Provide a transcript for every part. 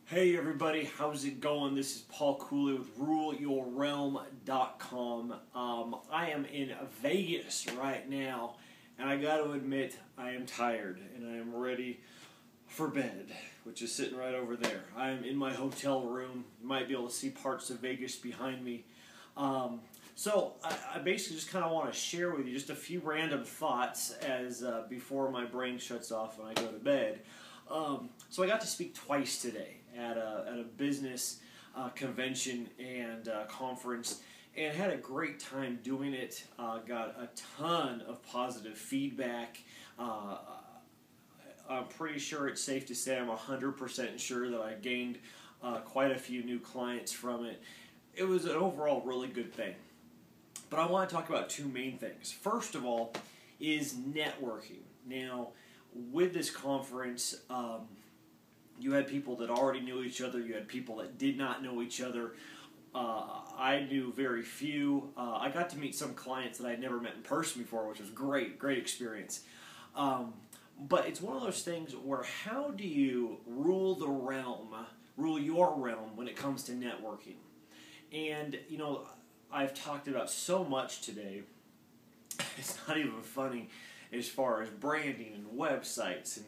Hey everybody, how's it going? This is Paul Cooley with RuleYourRealm.com. I am in Vegas right now, and I got to admit, I am tired, and I am ready for bed, which is sitting right over there. I am in my hotel room. You might be able to see parts of Vegas behind me. So I basically just kind of want to share with you just a few random thoughts as before my brain shuts off when I go to bed. So I got to speak twice today at a business convention and conference, and had a great time doing it. Got a ton of positive feedback. I'm pretty sure it's safe to say I'm 100% sure that I gained quite a few new clients from it. It was an overall really good thing. But I want to talk about two main things. First of all is networking. Now, with this conference, you had people that already knew each other. You had people that did not know each other. I knew very few. I got to meet some clients that I'd never met in person before, which was great experience. But it's one of those things where how do you rule your realm when it comes to networking? And, you know, I've talked about so much today, it's not even funny, as far as branding and websites and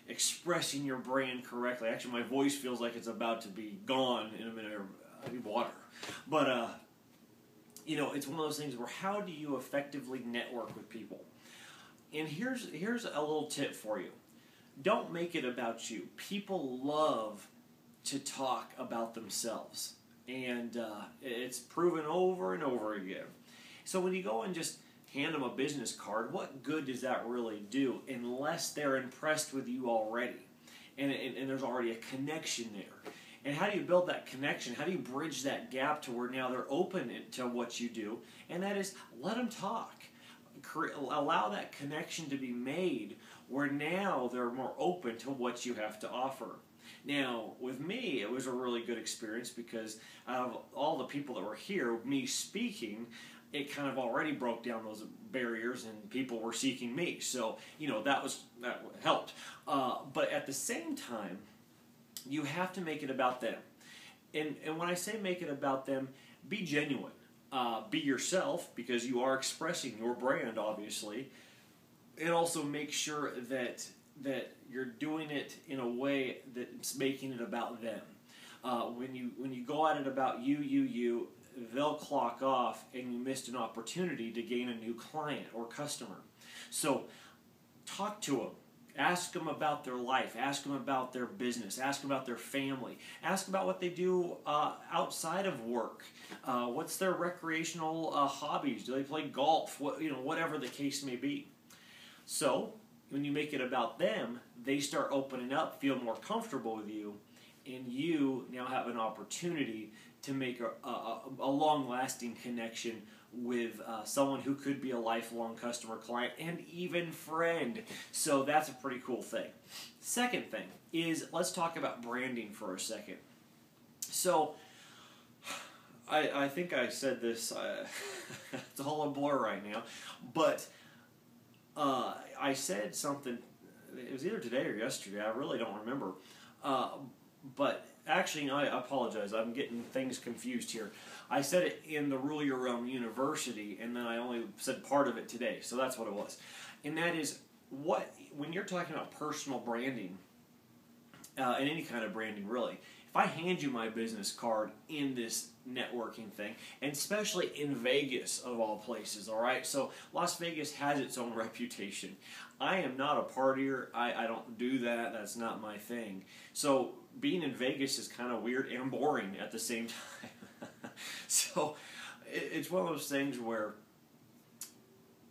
expressing your brand correctly. Actually, my voice feels like it's about to be gone in a minute. I need water. But, you know, it's one of those things where how do you effectively network with people? And here's a little tip for you. Don't make it about you. People love to talk about themselves. And it's proven over and over again. So when you go and just hand them a business card, what good does that really do unless they're impressed with you already and there's already a connection there? And how do you build that connection? How do you bridge that gap to where now they're open to what you do? And that is, let them talk. Allow that connection to be made where now they're more open to what you have to offer. Now, with me, it was a really good experience because out of all the people that were here, me speaking, it kind of already broke down those barriers and people were seeking me. So, you know, that helped. But at the same time, you have to make it about them. And when I say make it about them, be genuine. Be yourself, because you are expressing your brand, obviously. And also make sure that you're doing it in a way that's making it about them. When you go at it about you, they'll clock off and you missed an opportunity to gain a new client or customer. So talk to them. Ask them about their life. Ask them about their business. Ask them about their family. Ask about what they do outside of work. What's their recreational hobbies? Do they play golf? Whatever the case may be. So when you make it about them, they start opening up, feel more comfortable with you, and you now have an opportunity to make a long-lasting connection with someone who could be a lifelong customer, client, and even friend. So that's a pretty cool thing. Second thing is, let's talk about branding for a second. So I think I said this, it's all a blur right now, but I said something, it was either today or yesterday, I really don't remember, but actually, I apologize, I'm getting things confused here. I said it in the Rule Your Realm University, and then I only said part of it today, so that's what it was. And that is, when you're talking about personal branding, and any kind of branding really, if I hand you my business card in this networking thing, and especially in Vegas of all places, all right? So Las Vegas has its own reputation. I am not a partier. I don't do that. That's not my thing. So being in Vegas is kind of weird and boring at the same time. So it's one of those things where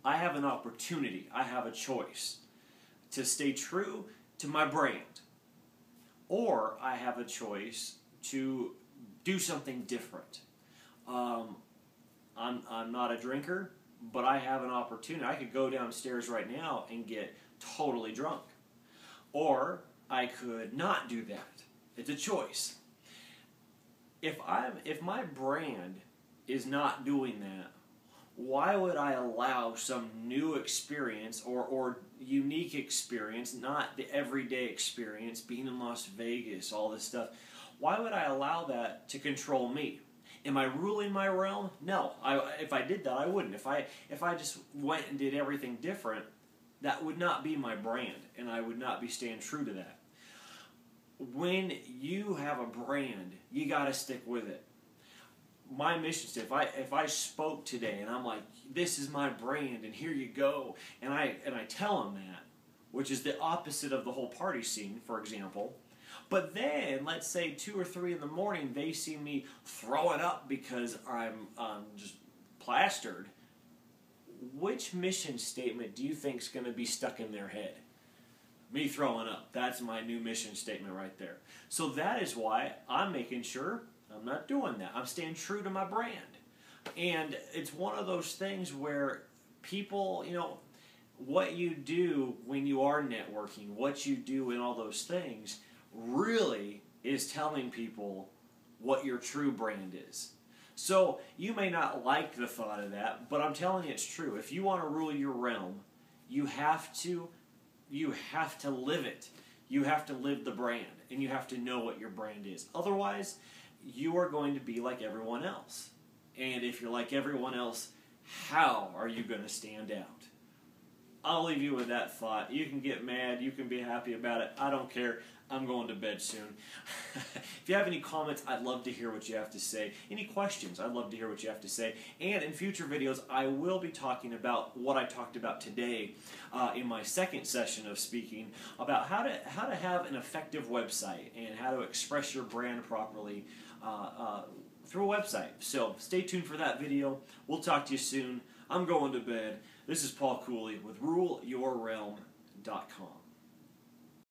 I have an opportunity. I have a choice to stay true to my brand. Or I have a choice to do something different. I'm not a drinker, but I have an opportunity. I could go downstairs right now and get totally drunk. Or I could not do that. It's a choice. If my brand is not doing that, why would I allow some new experience or unique experience, not the everyday experience, being in Las Vegas, all this stuff, Why would I allow that to control me? Am I ruling my realm? No. If I did that, I wouldn't. If I just went and did everything different, that would not be my brand, and I would not be staying true to that. When you have a brand, you got to stick with it. My mission statement, if I spoke today and I'm like, this is my brand and here you go, and I tell them that, which is the opposite of the whole party scene, for example, but then let's say 2 or 3 in the morning they see me throwing up because I'm just plastered, which mission statement do you think is going to be stuck in their head? Me throwing up. That's my new mission statement right there. So that is why I'm making sure I'm not doing that. I'm staying true to my brand. And it's one of those things where people, what you do when you are networking, what you do in all those things, really is telling people what your true brand is. So you may not like the thought of that, but I'm telling you it's true. If you want to rule your realm, you have to live it. You have to live the brand, and you have to know what your brand is. Otherwise, you are going to be like everyone else. And if you're like everyone else, how are you going to stand out? I'll leave you with that thought. You can get mad. You can be happy about it. I don't care. I'm going to bed soon. If you have any comments, I'd love to hear what you have to say. Any questions, I'd love to hear what you have to say. And in future videos, I will be talking about what I talked about today in my second session of speaking, about how to have an effective website and how to express your brand properly through a website. So stay tuned for that video. We'll talk to you soon. I'm going to bed. This is Paul Cooley with RuleYourRealm.com.